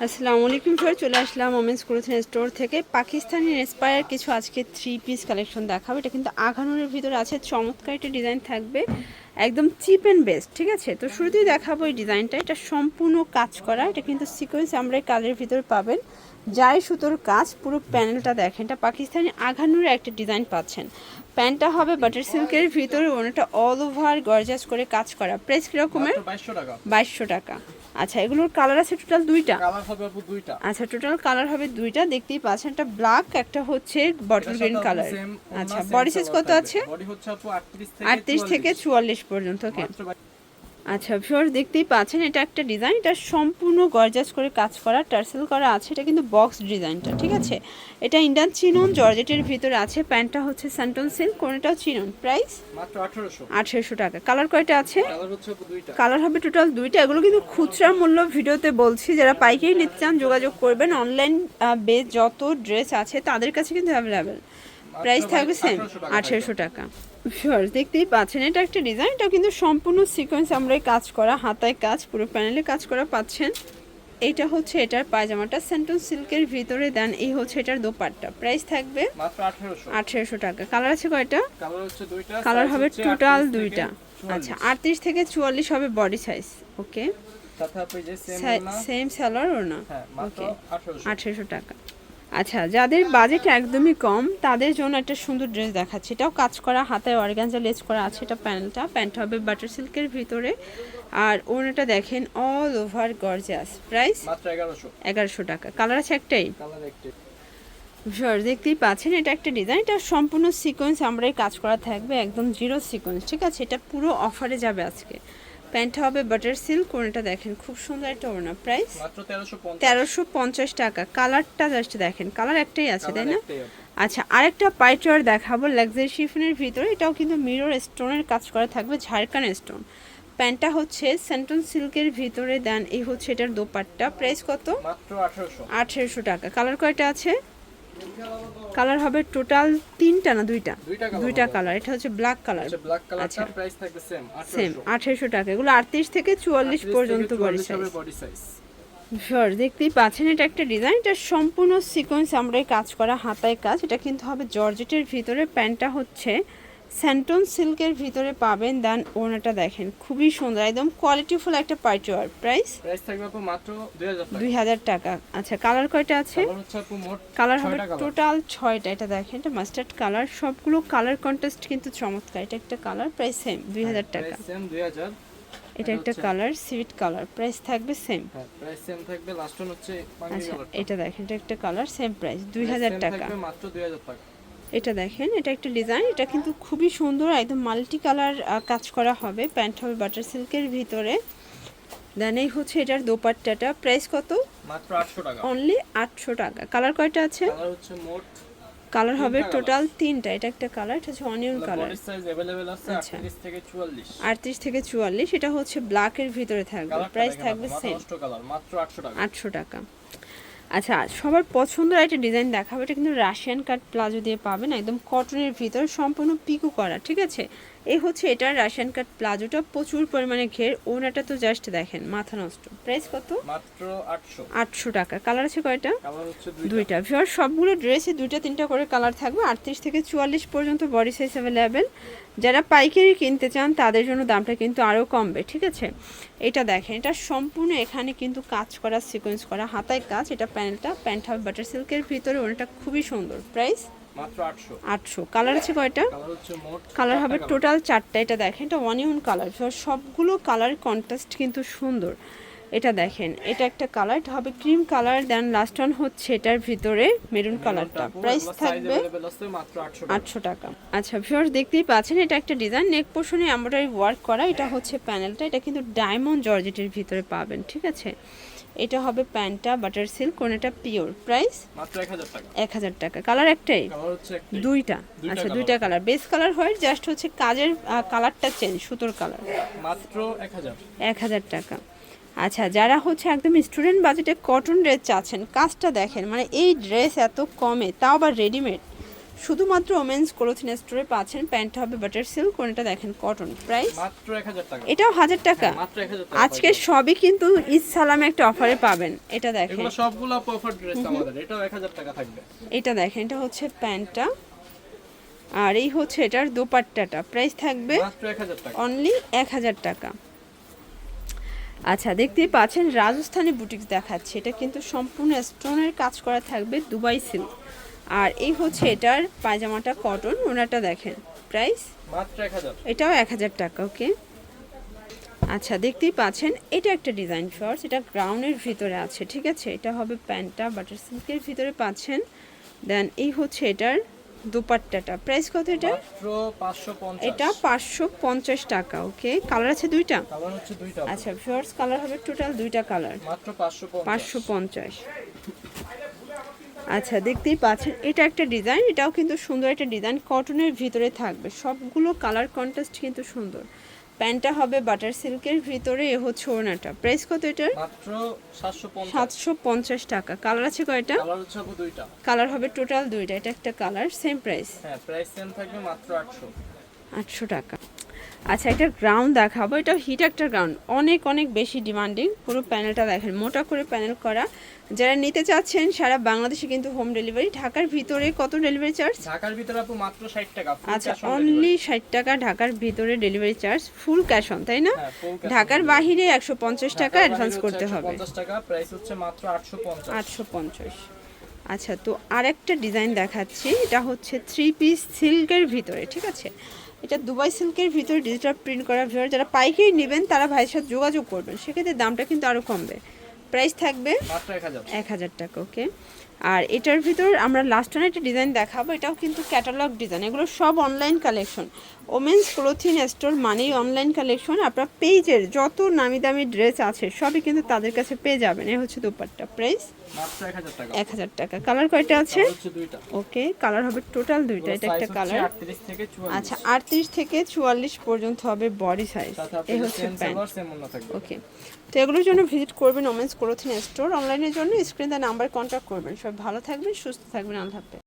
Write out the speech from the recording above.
আসসালামু আলাইকুম স্যার, চলে আসলাম ওমেন্স ক্লোথিং স্টোর থেকে। পাকিস্তানি ইন্সপায়ার কিছু আজকে 3 পিস কালেকশন দেখাবো। এটা কিন্তু আঘানুরের ভিতরে আছে, চমৎকার একটা ডিজাইন থাকবে, একদম চিপ অ্যান্ড বেস্ট। ঠিক আছে, তো শুরুতেই দেখাবো এই ডিজাইনটা। এটা সম্পূর্ণ কাজ করা, এটা কিন্তু সিকোয়েন্স আমরা এই কাজের ভিতরে পাবেন, যাই সুতোর কাজ। পুরো প্যানেলটা দেখেন, এটা পাকিস্তানি আঘানুরের একটা ডিজাইন পাচ্ছেন। প্যান্টটা হবে বাটার সিল্কের ভিতরে, ওনাটা অল ওভার গর্জাস করে কাজ করা। প্রাইস কিরকমের? 2200 টাকা। আচ্ছা, এগুলোর কালার আছে টোটাল দুইটা। আচ্ছা, টোটাল কালার হবে দুইটা, দেখতেই পাচ্ছেন। একটা ব্ল্যাক, একটা হচ্ছে বটল গ্রিন কালার। আচ্ছা, বডি সাইজ কত আছে? 38 থেকে 44 পর্যন্ত। ওকে, আচ্ছা ভিউয়ার্স, দেখতেই পাচ্ছেন এটা একটা ডিজাইন, এটা সম্পূর্ণ গর্জাস করে কাজ করা, টার্সেল করা আছে। এটা কিন্তু বক্স ডিজাইনটা, ঠিক আছে। এটা ইন্ডিয়ান চিনন জর্জেটের ভিতরে আছে। প্যান্টটা হচ্ছে স্যান্টন সিল্ক, কোনটাও চিনন। প্রাইস মাত্র 1800 টাকা। কালার কয়টা আছে? কালার হচ্ছে দুইটা। কালার হবে টোটাল দুইটা। এগুলো কিন্তু খুচরা মূল্য, ভিডিওতে বলছি। যারা পাইকারি নিতে চান যোগাযোগ করবেন। অনলাইন বেস যত ড্রেস আছে তাদের কাছে কিন্তু অ্যাভেলেবেল। প্রাইস থাকবে সেম, 1800 টাকা। শিওর, দেখতেই পাচ্ছেন এটা একটা ডিজাইন, এটা কিন্তু সম্পূর্ণ সিকোয়েন্স আমরা কাজ করা, হাতায় কাজ, পুরো প্যানেলে কাজ করা পাচ্ছেন। এইটা হচ্ছে এটার পায়জামাটা স্যান্টন সিল্কের ভিতরে দেন, এই হচ্ছে এটার দোপাট্টা। প্রাইস থাকবে মাত্র 1800 টাকা। কালার আছে কয়টা? কালার হচ্ছে দুইটা, কালার হবে টোটাল দুইটা। আচ্ছা, 38 থেকে 44 হবে বডি সাইজ। ওকে, সাথে আপনি যে সেম সালোয়ার ওড়না। হ্যাঁ, মাত্র ওকে, 1800 1800 টাকা। আচ্ছা, যাদের বাজেট একদমই কম তাদের জন্য একটা সুন্দর ড্রেস দেখাচ্ছি। এটাও কাজ করা, হাতায় অর্গানজা লেস করা আছে। এটা প্যান্ট হবে বাটার সিল্কের ভিতরে, আর ওড়নাটা দেখেন অল ওভার গর্জিয়াস। প্রাইস মাত্র 1100 টাকা। কালার আছে একটাই। কালার একটাই। ভিউয়ার্স, দেখতেই পাচ্ছেন এটা একটা ডিজাইন, এটা সম্পূর্ণ সিকোয়েন্স আমরাই কাজ করা থাকবে, একদম জিরো সিকোয়েন্স। ঠিক আছে, এটা পুরো অফারে যাবে আজকে। প্যান্টটা হবে বাটার সিল্ক, ওড়নাটা দেখেন খুব সুন্দর একটা ওড়না। প্রাইস মাত্র 1350 টাকা। কালারটা জাস্ট দেখেন, কালার একটাই আছে তাই না? আচ্ছা, আরেকটা পাইচার দেখাবো লাক্সারি শিফনের ভিতরে। এটাও কিন্তু মিরর স্টোনের কাজ করা থাকবে, ঝাড়খান স্টোন। প্যান্টটা হচ্ছে স্যান্টন সিল্কের ভিতরে দেন, এই হচ্ছে এটার দোপাট্টা। প্রাইস কত? মাত্র 1800 টাকা। কালার কয়টা আছে? কালার হবে টোটাল তিনটা না দুইটা? দুইটা কালার। এটা হচ্ছে ব্ল্যাক কালার। ব্ল্যাক কালারটা আচ্ছা, প্রাইস থাকবে সেম সেম 1800 টাকা। এগুলো 38 থেকে 44 পর্যন্ত বডি সাইজ। শিওর, দেখতেই পাচ্ছেন এটা একটা ডিজাইন, এটা সম্পূর্ণ সিকোয়েন্স আমরাই কাজ করা, হাতায় কাজ। এটা কিন্তু হবে জর্জেটের ভিতরে। প্যান্টটা হচ্ছে স্যান্টন সিল্কের ভিতরে পাবেন। দেন ওড়নাটা দেখেন খুবই সুন্দর, একদম কোয়ালিটিফুল একটা পাইচার। প্রাইস থাকবে আপু মাত্র 2000 টাকা। 2000 টাকা। আচ্ছা, কালার কয়টা আছে? কালার হচ্ছে আপু মোট কালার হবে টোটাল 6টা। এটা দেখেন, এটা মাস্টার্ড কালার, সবগুলো কালার কন্ট্রাস্ট কিন্তু চমৎকার। এটা একটা কালার, প্রাইস সেম 2000 টাকা। সেম 2000। এটা একটা কালার সুইট কালার, প্রাইস থাকবে সেম। হ্যাঁ, প্রাইস সেম থাকবে। লাস্ট ওয়ান হচ্ছে পানি আচ্ছা, কালার। এটা দেখেন, এটা একটা কালার, সেম প্রাইস 2000 টাকা। থাকবে মাত্র 2000 টাকা। এটা দেখেন, এটা একটা ডিজাইন, এটা কিন্তু খুবই সুন্দর, একদম মাল্টি কালার কাজ করা হবে। প্যান্ট হবে বাটার সিল্কের ভিতরে। দেন এই হচ্ছে এটার দোপাট্টাটা। প্রাইস কত? মাত্র 800 টাকা। অনলি 800 টাকা। কালার কয়টা আছে? কালার হচ্ছে মোট কালার হবে টোটাল তিনটা। এটা একটা কালার, এটা হচ্ছে onion colour. Body size available আছে 38 থেকে 44। 38 থেকে 44। এটা হচ্ছে ব্ল্যাক এর ভিতরে থাকবে। প্রাইস থাকবে সেম, মাত্র 800 টাকা। 800 টাকা। আচ্ছা, সবার পছন্দের একটা ডিজাইন দেখাবো। এটা কিন্তু রাশিয়ান কাট প্লাজো দিয়ে পাবেন, একদম কটনের ভিতর, সম্পূর্ণ পিকো করা। ঠিক আছে, এই হচ্ছে এটা রাশিয়ান কাট প্লাজোটা, প্রচুর পরিমাণে ঘের। ওনাটা তো জাস্ট দেখেন মাথা নষ্ট। প্রাইস কত? মাত্র 800 টাকা। কালার আছে কয়টা? কালার হচ্ছে দুইটা। ভিউয়ার, সবগুলো ড্রেসে দুইটা তিনটা করে কালার থাকবে। 38 থেকে 44 পর্যন্ত বডি সাইজ অ্যাভেলেবেল। যারা পাইকারি কিনতে চান তাদের জন্য দামটা কিন্তু আরও কমবে। ঠিক আছে, এটা দেখেন, এটা সম্পূর্ণ এখানে কিন্তু কাজ করা, সিকোয়েন্স করা, হাতায় কাজ। এটা প্যান্ট হবে বাটার সিল্কের ভিতরে, ওনাটা খুবই সুন্দর। প্রাইস মাত্র 800। কালার আছে কয়টা? কালার হচ্ছে মোট কালার হবে টোটাল 4টা। এটা দেখেন, এটা অনিয়ন কালার। সবগুলো কালার কন্ট্রাস্ট কিন্তু সুন্দর। এটা দেখেন, এটা একটা কালার, এটা হবে ক্রিম কালার। দেন লাস্ট ওয়ান হচ্ছে এটার ভিতরে মেরুন কালারটা। প্রাইস থাকবে মাত্র 800 টাকা। আচ্ছা ভিউয়ার্স, দেখতেই পাচ্ছেন এটা একটা ডিজাইন, নেক পোর্শনে এমব্রয়ডারি ওয়ার্ক করা। এটা হচ্ছে প্যানেলটা, এটা কিন্তু ডায়মন্ড জর্জেটের ভিতরে পাবেন। ঠিক আছে, এটা হবে প্যান্টটা বাটার সিল্ক, কোনটা পিওর। প্রাইস মাত্র 1000 টাকা। 1000 টাকা। কালার একটাই? কালার হচ্ছে একটাই। দুইটা। আচ্ছা, দুইটা colour. Base colour white, just হচ্ছে কাজের কালারটা চেঞ্জ, সুতোর কালার। মাত্র 1000। 1000 টাকা। আচ্ছা, যারা হচ্ছে একদম স্টুডেন্ট বাজেটে কটন ড্রেস চাচ্ছেন, কাজটা দেখেন, মানে এই ড্রেস এত কমে, তাও আবার রেডিমেড, শুধুমাত্র ওমেন্স ক্লোথিং স্টোরে পাচ্ছেন। প্যান্টটা হবে বাটার সিল্ক, কোনটা দেখেন কটন, প্রাইস মাত্র 1000 টাকা। এটাও 1000 টাকা। মাত্র 1000 টাকা। আজকে সবই কিন্তু ঈদ সালামে একটা অফারে পাবেন। এটা দেখেন, এগুলো সবগুলো অফার ড্রেস আমাদের, এটাও 1000 টাকা থাকবে। এটা দেখেন, এটা হচ্ছে প্যান্টটা আর এই হচ্ছে এটার দোপাট্টাটা, প্রাইস থাকবে মাত্র 1000 টাকা। অনলি 1000 টাকা। আচ্ছা, দেখতেই পাচ্ছেন রাজস্থানি বুটিক্স দেখাচ্ছে, এটা কিন্তু সম্পূর্ণ স্টোনের কাজ করা থাকবে, দুবাই সিল্ক। আর এই হচ্ছে এটার পায়জামাটা কটন, ওনাটা দেখেন, প্রাইস মাত্র 1000। এটাও 1000 টাকা। ওকে, আচ্ছা দেখতেই পাচ্ছেন এটা একটা ডিজাইন শর্টস, এটা গ্রাউন্ডের ভিতরে আছে, ঠিক আছে। এটা হবে প্যান্টটা বাটার সিল্কের ভিতরে পাচ্ছেন। দেন এই হচ্ছে এটার দোপাট্টাটা, প্রাইস কত এটা? মাত্র 550। এটা 550 টাকা। ওকে, কালার আছে দুইটা। কালার হচ্ছে দুইটা। আচ্ছা ভিউয়ার্স, কালার হবে টোটাল দুইটা কালার, মাত্র 550। 550। আচ্ছা দেখতেই পাচ্ছেন এটা একটা ডিজাইন, এটাও কিন্তু সুন্দর একটা ডিজাইন, কটনের ভিতরে থাকবে, সবগুলো কালার কন্ট্রাস্ট কিন্তু সুন্দর। প্যান্টটা হবে বাটার সিল্কের ভিতরে, এ হচ্ছে ওড়নাটা, প্রাইস কত এটার? মাত্র 750। 750 টাকা। কালার আছে কয়টা? কালার হচ্ছে দুইটা। কালার হবে টোটাল দুইটা, এটা একটা কালার, সেম প্রাইস হ্যাঁ, প্রাইস সেম থাকবে, মাত্র 800। 800 টাকা। আচ্ছা একটা গ্রাউন্ড দেখাবো, এটা হিট একটা গ্রাউন্ড, অনেক অনেক বেশি ডিমান্ডিং। পুরো প্যানেলটা দেখেন, মোটা করে প্যানেল করা। যারা নিতে চাচ্ছেন সারা বাংলাদেশে কিন্তু হোম ডেলিভারি। ঢাকার ভিতরে কত ডেলিভারি চার্জ? ঢাকার ভিতরে আপু মাত্র 60 টাকা। আচ্ছা অনলি 60 টাকা ঢাকার ভিতরে delivery charge, full cash on, তাই না? ঢাকার বাহিরে 150 টাকা অ্যাডভান্স করতে হবে। 50 টাকা, প্রাইস হচ্ছে মাত্র 850। 850। আচ্ছা তো আরেকটা ডিজাইন দেখাচ্ছি, এটা হচ্ছে 3 পিস সিল্কের ভিতরে, ঠিক আছে। এটা দুবাই সিল্কের ভিতরে ডিজিটাল প্রিন্ট করা। ভিউয়ার যারা পাইকারি নেবেন তারা ভাইয়ের সাথে যোগাযোগ করবেন, সেক্ষেত্রে দামটা কিন্তু আরও কমবে। প্রাইস থাকবে মাত্র 1000। 1000 টাকা। ওকে, আর এটার ভিতর আমরা লাস্ট টাইম একটা ডিজাইন দেখাবো, এটাও কিন্তু ক্যাটালগ ডিজাইন, এগুলো সব online collection. Women's clothing store মানেই অনলাইন কালেকশন। আপনার পেজের যত নামি দামি ড্রেস আছে সবই কিন্তু তাদের কাছে পেয়ে যাবেন। এ হচ্ছে দোপাট্টা, প্রাইস মাত্র 1000 টাকা। 1000 টাকা। কালার কয়টা আছে? কালার হচ্ছে দুইটা। ওকে, কালার হবে টোটাল দুইটা, এটা একটা কালার। 38 থেকে 44। আচ্ছা 38 থেকে 44 পর্যন্ত হবে বডি সাইজ। সাথে এই হচ্ছে সেম প্যান্ট। সালোয়ার সেম ওন্না থাকবে। ওকে, তো এগুলোর জন্য ভিজিট করবেন ওমেন্স ক্লোথিং স্টোর। অনলাইনের জন্য স্ক্রিনে নাম্বার কন্ট্যাক্ট করবেন। সব ভালো থাকবেন, সুস্থ থাকবেন, আল্লাহ হাফেজ।